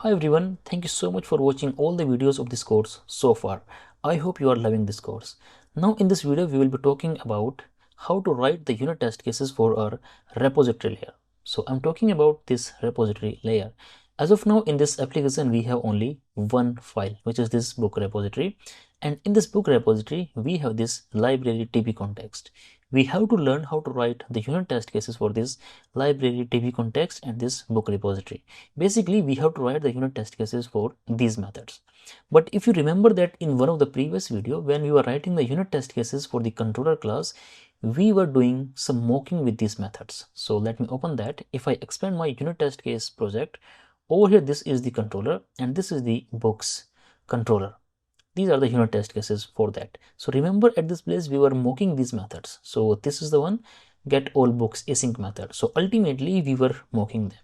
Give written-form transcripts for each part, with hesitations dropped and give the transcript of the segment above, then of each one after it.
Hi everyone, thank you so much for watching all the videos of this course so far. I hope you are loving this course. Now in this video we will be talking about how to write the unit test cases for our repository layer. So I'm talking about this repository layer. As of now in this application we have only one file, which is this book repository, and in this book repository we have this library DB context. We have to learn how to write the unit test cases for this library DB context and this book repository. Basically, we have to write the unit test cases for these methods. But if you remember that in one of the previous video, when we were writing the unit test cases for the controller class, we were doing some mocking with these methods. So let me open that. If I expand my unit test case project, over here this is the controller and this is the books controller. These are the unit test cases for that. So remember, at this place we were mocking these methods. So this is the one, get all books async method. So ultimately we were mocking them.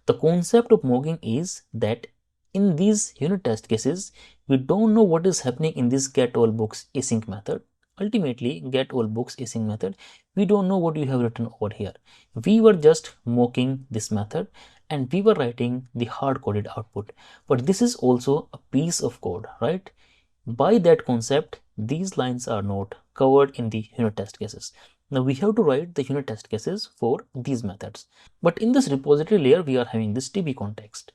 The concept of mocking is that in these unit test cases we don't know what is happening in this get all books async method. Ultimately, get all books async method, we don't know what you have written over here. We were just mocking this method and we were writing the hard coded output. But this is also a piece of code, right? By that concept, these lines are not covered in the unit test cases. Now we have to write the unit test cases for these methods. But in this repository layer, we are having this DB context.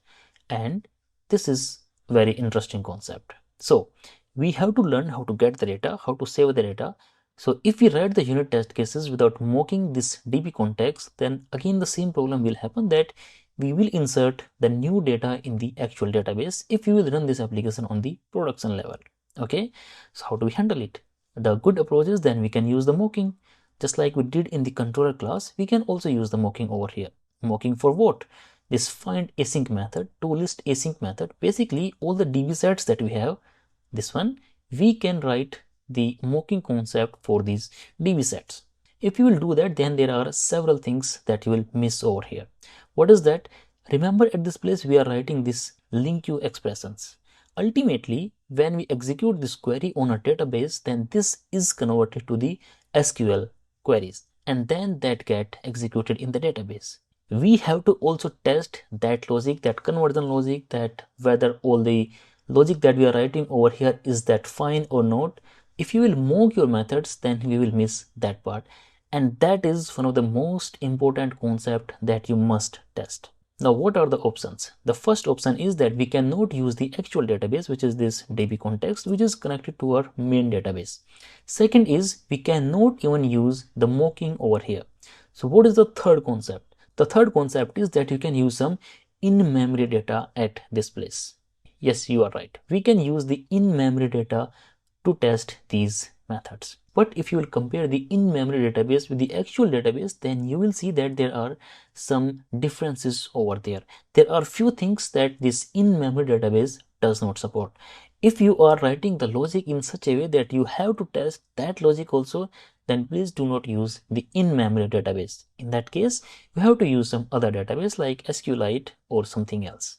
And this is very interesting concept. So we have to learn how to get the data, how to save the data. So if we write the unit test cases without mocking this DB context, then again the same problem will happen, that we will insert the new data in the actual database if we will run this application on the production level. Okay, so how do we handle it? The good approach is then we can use the mocking. Just like we did in the controller class, we can also use the mocking over here. Mocking for what? This find async method, to list async method. Basically all the DB sets that we have, this one, we can write the mocking concept for these DB sets. If you will do that, then there are several things that you will miss over here. What is that? Remember, at this place we are writing this link queue expressions. Ultimately, when we execute this query on a database, then this is converted to the SQL queries and then that get executed in the database. We have to also test that logic, that conversion logic, that whether all the logic that we are writing over here is that fine or not. If you will mock your methods, then we will miss that part, and that is one of the most important concept that you must test. Now, what are the options? The first option is that we cannot use the actual database, which is this DB context, which is connected to our main database. Second is we cannot even use the mocking over here. So what is the third concept? The third concept is that you can use some in-memory data at this place. Yes, you are right. We can use the in-memory data to test these methods. But if you will compare the in-memory database with the actual database, then you will see that there are some differences over there. There are few things that this in-memory database does not support. If you are writing the logic in such a way that you have to test that logic also, then please do not use the in-memory database. In that case, you have to use some other database like SQLite or something else.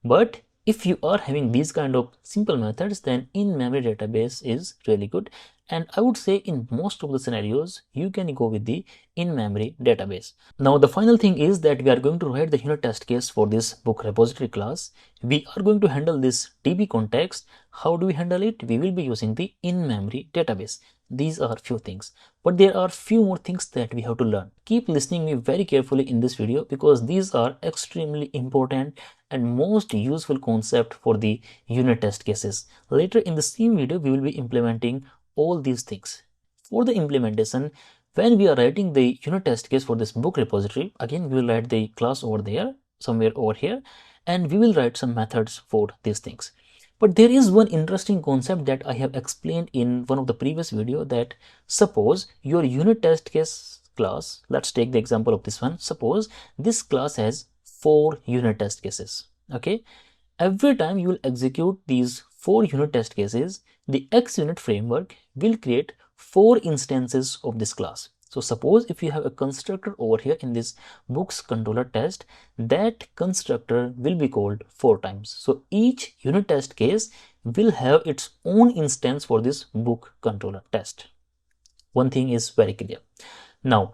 But if you are having these kind of simple methods, then in-memory database is really good. And I would say in most of the scenarios, you can go with the in-memory database. Now, the final thing is that we are going to write the unit test case for this book repository class. We are going to handle this DB context. How do we handle it? We will be using the in-memory database. These are few things, but there are few more things that we have to learn. Keep listening me very carefully in this video because these are extremely important and most useful concept for the unit test cases. Later in the same video, we will be implementing all these things. For the implementation, when we are writing the unit test case for this book repository, again we will write the class over there, somewhere over here, and we will write some methods for these things. But there is one interesting concept that I have explained in one of the previous video, that suppose your unit test case class, let's take the example of this one. Suppose this class has 4 unit test cases. Okay, every time you will execute these 4 unit test cases, the xUnit framework will create 4 instances of this class. So suppose if you have a constructor over here in this books controller test, that constructor will be called 4 times. So each unit test case will have its own instance for this book controller test. One thing is very clear. Now,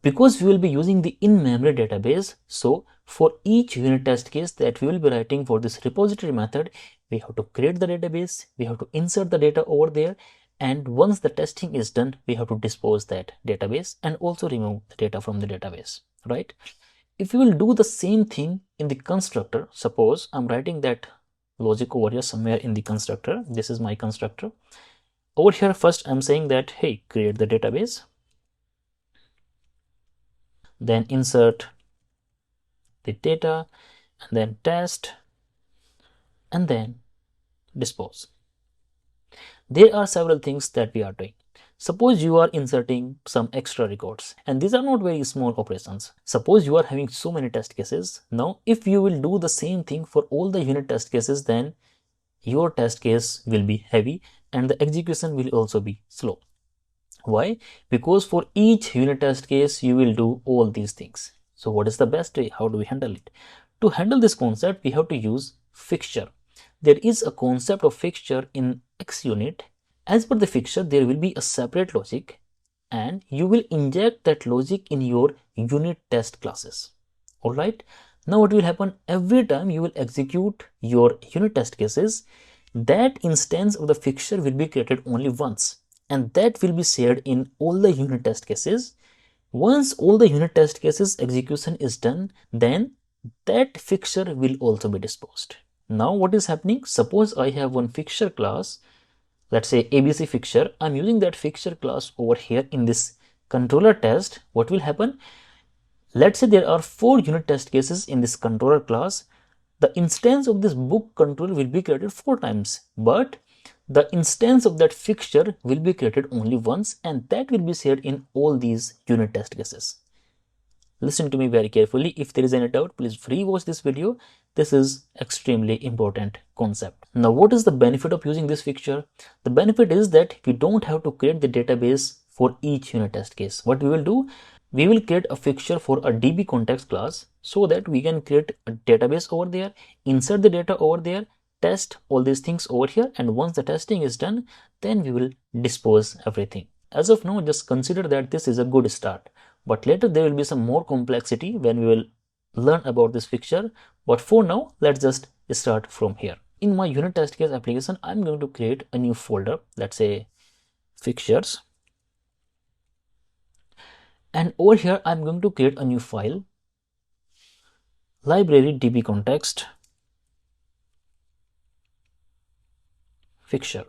because we will be using the in-memory database, so for each unit test case that we will be writing for this repository method, we have to create the database, we have to insert the data over there, and once the testing is done, we have to dispose that database and also remove the data from the database, right? If we will do the same thing in the constructor, suppose I'm writing that logic over here somewhere in the constructor. This is my constructor. Over here, first I'm saying that, hey, create the database, then insert the data, and then test, and then dispose. There are several things that we are doing. Suppose you are inserting some extra records, and these are not very small operations. Suppose you are having so many test cases. Now, if you will do the same thing for all the unit test cases, then your test case will be heavy and the execution will also be slow. Why? Because for each unit test case, you will do all these things. So what is the best way? How do we handle it? To handle this concept, we have to use fixture. There is a concept of fixture in xUnit. As per the fixture, there will be a separate logic and you will inject that logic in your unit test classes. All right. Now what will happen? Every time you will execute your unit test cases, that instance of the fixture will be created only once, and that will be shared in all the unit test cases. Once all the unit test cases execution is done, then that fixture will also be disposed. Now what is happening? Suppose I have one fixture class, let's say ABC fixture. I'm using that fixture class over here in this controller test. What will happen? Let's say there are 4 unit test cases in this controller class. The instance of this book controller will be created 4 times, but the instance of that fixture will be created only once, and that will be shared in all these unit test cases. Listen to me very carefully. If there is any doubt, please rewatch this video. This is extremely important concept. Now, what is the benefit of using this fixture? The benefit is that we don't have to create the database for each unit test case. What we will do? We will create a fixture for a DB context class so that we can create a database over there, insert the data over there, test all these things over here, and once the testing is done, then we will dispose everything. As of now, just consider that this is a good start, but later there will be some more complexity when we will learn about this fixture. But for now, let's just start from here. In my unit test case application, I'm going to create a new folder, let's say Fixtures. And over here, I'm going to create a new file, library db context fixture.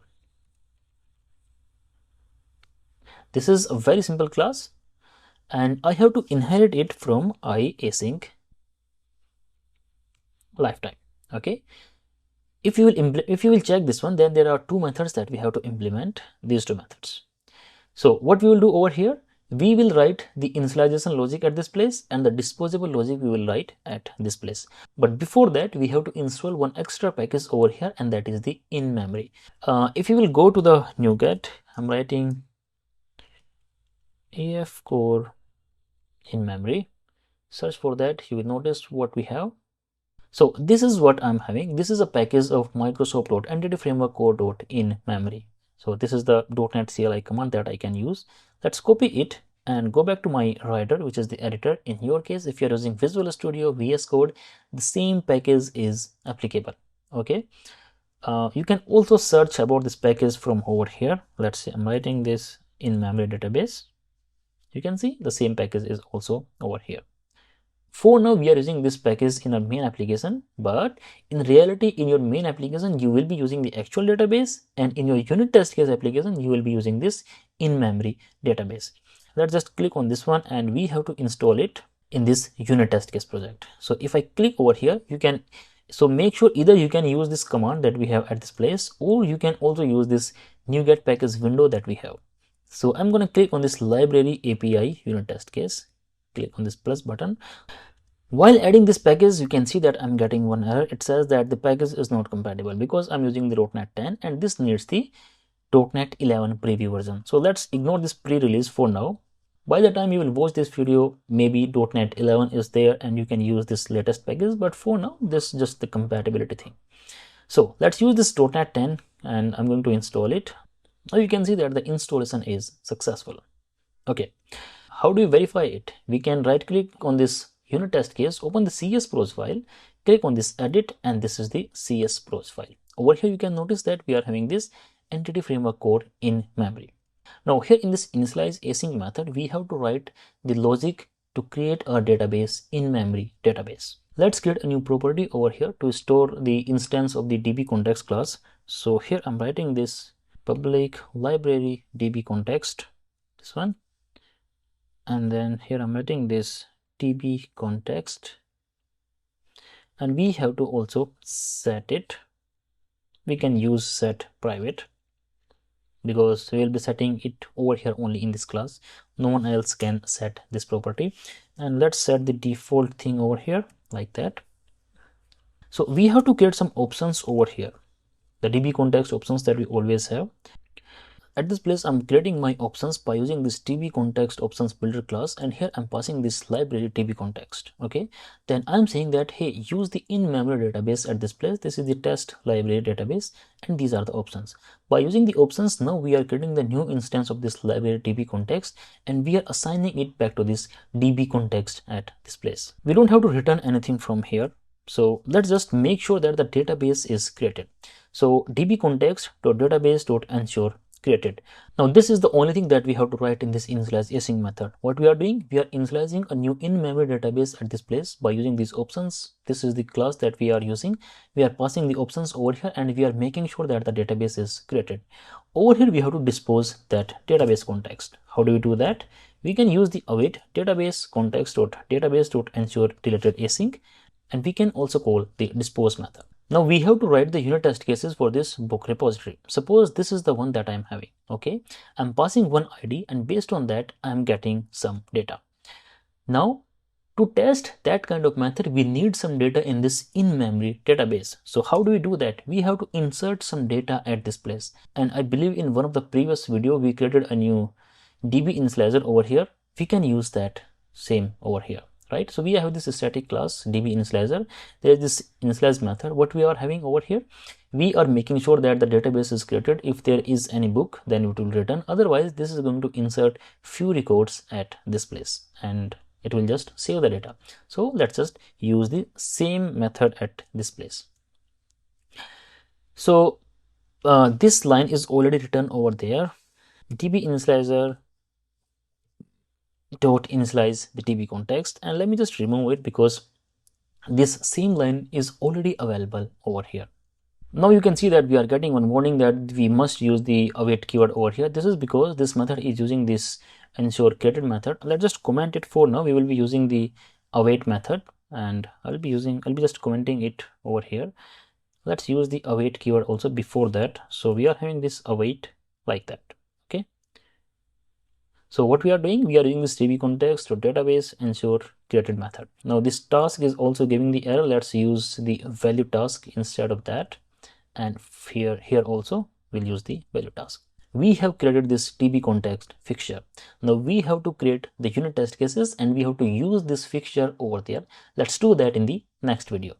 This is a very simple class, and I have to inherit it from async lifetime. Okay. If you will check this one, then there are 2 methods that we have to implement. These 2 methods. So what we will do over here, we will write the initialization logic at this place and the disposable logic we will write at this place. But before that, we have to install one extra package over here, and that is the in memory. If you will go to the NuGet, I'm writing AF core in memory. Search for that. You will notice what we have. So this is what I'm having. This is a package of Microsoft Entity Framework core in memory. So this is the .NET CLI command that I can use. Let's copy it and go back to my writer, which is the editor. In your case, if you're using Visual Studio, VS Code, the same package is applicable. Okay. You can also search about this package from over here. Let's say I'm writing this in memory database. You can see the same package is also over here. For now, we are using this package in our main application, but in reality, in your main application, you will be using the actual database, and in your unit test case application, you will be using this in-memory database. Let's just click on this one, and we have to install it in this unit test case project. So if I click over here, you can, so make sure either you can use this command that we have at this place, or you can also use this NuGet package window that we have. So I'm going to click on this library API unit test case. Click on this plus button. While adding this package, you can see that I'm getting one error. It says that the package is not compatible because I'm using the .NET 10 and this needs the .NET 11 preview version. So let's ignore this pre-release for now. By the time you will watch this video, maybe .NET 11 is there and you can use this latest package, but for now, this is just the compatibility thing. So let's use this .NET 10 and I'm going to install it. Now you can see that the installation is successful. Okay. How do you verify it? We can right click on this unit test case, open the CS pros file, click on this edit, and this is the CS pros file. Over here you can notice that we are having this entity framework code in memory. Now here in this initialize async method, we have to write the logic to create a database in memory database. Let's create a new property over here to store the instance of the DB context class. So here I'm writing this public library DB context, this one, and then here I'm writing this DB context, and we have to also set it. We can use set private because we will be setting it over here only in this class. No one else can set this property. And let's set the default thing over here like that. So we have to create some options over here, the DB context options that we always have. At this place, I'm creating my options by using this DB context options builder class, and here I'm passing this library DB context. Okay, then I'm saying that, hey, use the in-memory database at this place. This is the test library database, and these are the options. By using the options, now we are creating the new instance of this library DB context, and we are assigning it back to this DB context at this place. We don't have to return anything from here. So let's just make sure that the database is created. So db context.database.ensure created. Now this is the only thing that we have to write in this initialize async method. What we are doing, we are initializing a new in-memory database at this place by using these options. This is the class that we are using. We are passing the options over here, and we are making sure that the database is created. Over here we have to dispose that database context. How do we do that? We can use the await database context.database.ensure deleted async, and we can also call the dispose method. Now we have to write the unit test cases for this book repository. Suppose this is the one that I'm having. Okay, I'm passing one ID, and based on that I'm getting some data. Now to test that kind of method, we need some data in this in-memory database. So how do we do that? We have to insert some data at this place. And I believe in one of the previous video we created a new DB initializer over here. We can use that same over here. Right, so we have this static class DB initializer. There is this initialize method. What we are having over here, we are making sure that the database is created. If there is any book, then it will return. Otherwise, this is going to insert few records at this place, and it will just save the data. So let's just use the same method at this place. So this line is already written over there. DB initializer dot initialize the DB context, and let me just remove it because this same line is already available over here. Now you can see that we are getting one warning that we must use the await keyword over here. This is because this method is using this ensure created method. Let's just comment it for now. We will be using the await method, and I'll be just commenting it over here. Let's use the await keyword also before that. So we are having this await like that. Okay, so what we are doing, we are using this DB context to database ensure created method. Now this task is also giving the error. Let's use the value task instead of that, and here also we'll use the value task. We have created this DB context fixture. Now we have to create the unit test cases, and we have to use this fixture over there. Let's do that in the next video.